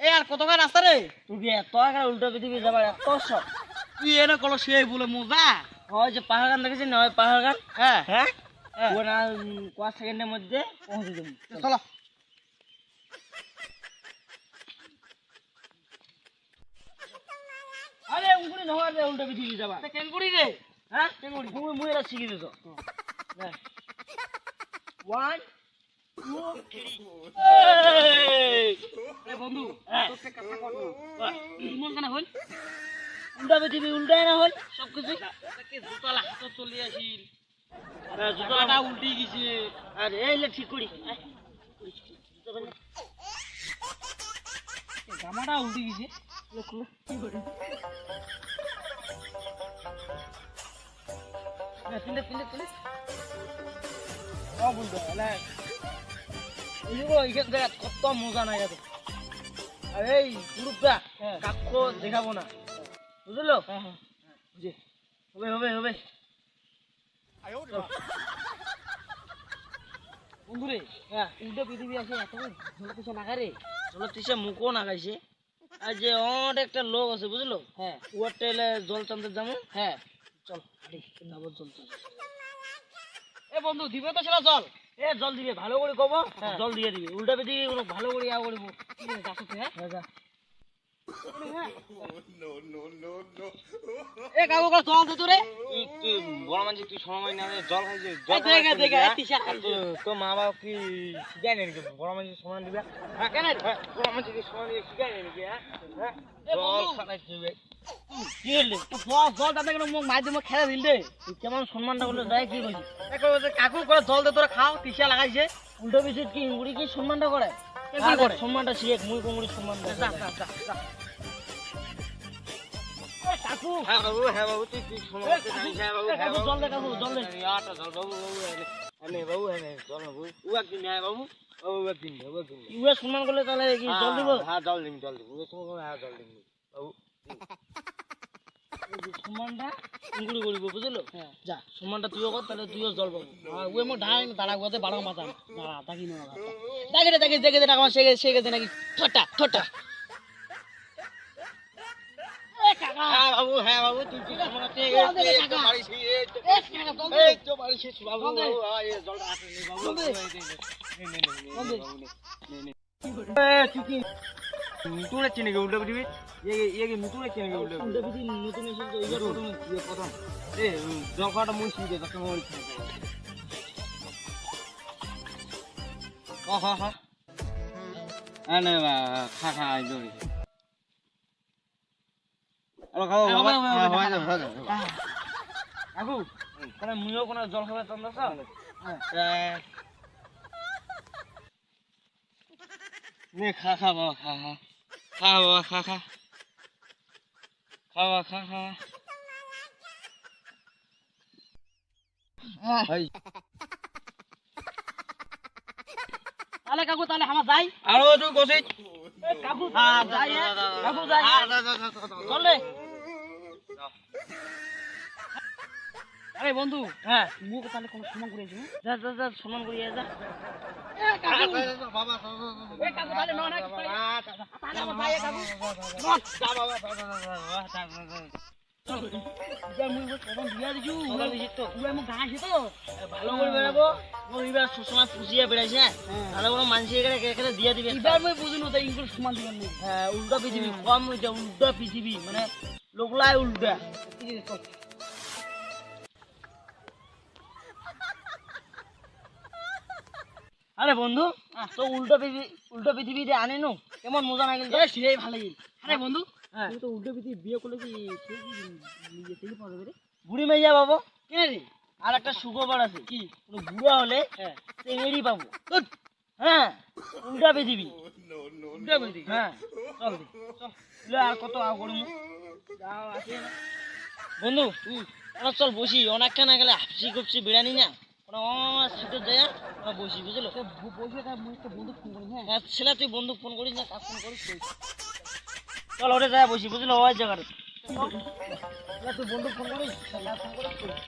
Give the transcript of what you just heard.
এ আর কতক্ষণ রাস্তা রে? তুই কি এত আগে উল্টো পৃথিবী যাবার এত শখ? তুই এনে কলো সেই বলে মজা। ওই যে পাহাড় গান দেখেছিস না, ওই পাহাড় গান, হ্যাঁ হ্যাঁ হ্যাঁ ও না কয়েক সেকেন্ডের মধ্যে পৌঁছে দেবো। চলো। আরে উঙ্গুরি নহর রে উল্টো পৃথিবী যাবা। কেন করি রে? হ্যাঁ তুমি মুই এরা শিখে দিছো। হ্যাঁ 1 2 এ বন্ধু হ্যাঁ তোকে কথা কর না। ইমন কেন হল? উল্টা পৃথিবী উল্টাই না হল সবকিছু। তাকে জুতা লাগাতে চলে আসিল। জুতোটা জুতাটা উল্টে গেছে। আর এইলে ঠিক করি। জামাটা উল্টে গেছে। পিলে পিলে পিলে ও বলতো এলা এইগো এইখান থেকে কত মজা নাই এত। আর এই গ্রুপটা কাকো দেখাবো না, বুঝলো? হ্যাঁ হ্যাঁ জি হবে হবে হবে। বন্ধুরে হ্যাঁ উল্টো পৃথিবী আছে এত ঝোলা কিছু না রে। চলো তিসে মুখও নাগাইছে। আর যে অনেক একটা লোক আছে বুঝলো, হ্যাঁ ওর টেলে জল টানতে যাবো। হ্যাঁ চল আরে যাবো জল টানতে। এ বন্ধু দিবে তো ছিল চল। এ জল দিবে ভালো করে কব, হ্যাঁ। জল দিয়ে দিবি। উল্টা পৃথিবী কোনো ভালো করে ইয়া করবো। যাচ্ছ তুই? হ্যাঁ হ্যাঁ যা। এ কাকু কল জল দে তো রে। তুই বড় মানুষ, তুই সময় না জল খাইছে এই দেখে দেখে তিসা তো মা বাবা কি শিখায় নাকি বড় মানুষ সমান দিবে? হ্যাঁ কেন রে? বড় মানুষ সমান দিয়ে শিখায় নাকি? হ্যাঁ এ জল বন্ধু খাই দিবে। কি হইলে জল দাদা কেন মুখ মাই দিয়ে খেলা দিল রে। তুই কেমন সম্মানটা করলে যায় কি বলছি? কাকু করে জল দে তোরা খাও তিসা লাগাইছে। উল্টো পিছিয়ে কি উড়ি কি সম্মানটা করে? কে কি করে? সম্মানটা শিখ, মুই কোমড়ি সম্মান যা দেয়। যা যা যা। এ কাকু হ্যাঁ বাবু তুই তুই সম্মান করতে জানিস। হ্যাঁ বাবু, হ্যাঁ কাকু বাবু। জল দে কাকু জল দে। আটা জল বাবু বাবু এনে বাবু এনে জল বাবু ও একদিন হ্যাঁ বাবু বাবু একদিন বাবু একদিন ইউএ সম্মান করলে তাহলে কি জল দিব? হ্যাঁ জল দিবি জল দিবি। সম্মান করলে হ্যাঁ জল দিবি বাবু। সম্মানটা ইনগুলি করিব বুঝলো? হ্যাঁ যা সম্মানটা তুইও কর, তাহলে তুইও জল পাবো। ওই মো ঢাই দাঁড়া গোতে বাড়া মাথা দাঁড়া তাকি না দেখে রে দেখে দেখে টাকা শেগে শেগে নাকি ঠটা ঠটা। এ কাকা হ্যাঁ বাবু হ্যাঁ বাবু তুই তুই সম্মান করতে জল দে রে কাকা। পারিস এ কাকা জল দে। এই তো পারিস বাবু জল দে। বাবু এই জলটা হাতে নে বাবু। জল দে। জল দে। তুই কি নতুন এসেছি নাকি উল্টো পৃথিবী? ইয়ে কি নতুন এসেছি নাকি উল্টো উল্টো পিঠি নতুন এসে তো এইবার প্রথম প্রথম এ জল খাওয়াটা মুই শিখে দে তাকে মোবাইল খা খা আনে বা খা খা আই দৌড়ি আরে খাও বাবা হয়ে যাবে হয়ে যাবে। আগু কোন মুইও কোন জল খাবে তোমরা সব? হ্যাঁ নে খা খা বাবা খা খা খা বাবা খা খা খা বাবা খা খা। ভাই তাহলে কাকু তাহলে আমার যাই। আরো একটু গোসি এ কাকু যাই কাকু যাই চল রে। আরে বন্ধু হ্যাঁ মুখ তাহলে কোনো সময় করেছি। যা যা যা সমান করিয়া যা। এ কাকু বাবা এ কাকু তাহলে ন না তাহলে আমার যাই কাকু ভালো করে বেড়াবো এইবার সময় পুষিয়ে বেড়াইছে তাহলে কোনো মানুষ এখানে দিয়ে দিবে। এবার মই বুঝুন তাই ইনগুলো সমান দিবেন না। হ্যাঁ উল্টা পৃথিবী কম হইতে উল্টা পৃথিবী মানে লোকলাই উল্টা। আরে বন্ধু তো উল্টো পৃথিবীতে আনে নো কেমন মজা না কিন্তু? এ সেই ভালো লাগিল। আরে বন্ধু হ্যাঁ তুমি তো উল্টো পিঠি বিয়ে করলে কি সেই কি নিজে থেকে পাওয়া যাবে রে? বুড়ি মাইয়া পাবো। কেন রে? আর একটা সুখবর আছে কি? কোনো বুড়া হলে হ্যাঁ চেঙ্গেড়ি পাবো। হ্যাঁ উল্টা পৃথিবী। উল্টো পিঠি হ্যাঁ চল দি চল। লে আর কত আগ করবো যাও আসে না। বন্ধু ওরা চল বসি অনেকক্ষণ না গেলে হাফসি কপসি বিড়ানি না ওরা সিটে যায় ওরা বসি বুঝলো? বসে তার মুখ তো বন্ধু ফোন করি হ্যাঁ। হ্যাঁ ছেলে তুই বন্ধু ফোন করিস না কাজ ফোন করিস তুই চল ওরে যায় বসি বুঝলো ওই জায়গাটা। তুই বন্ধু ফোন করিস ফোন করিস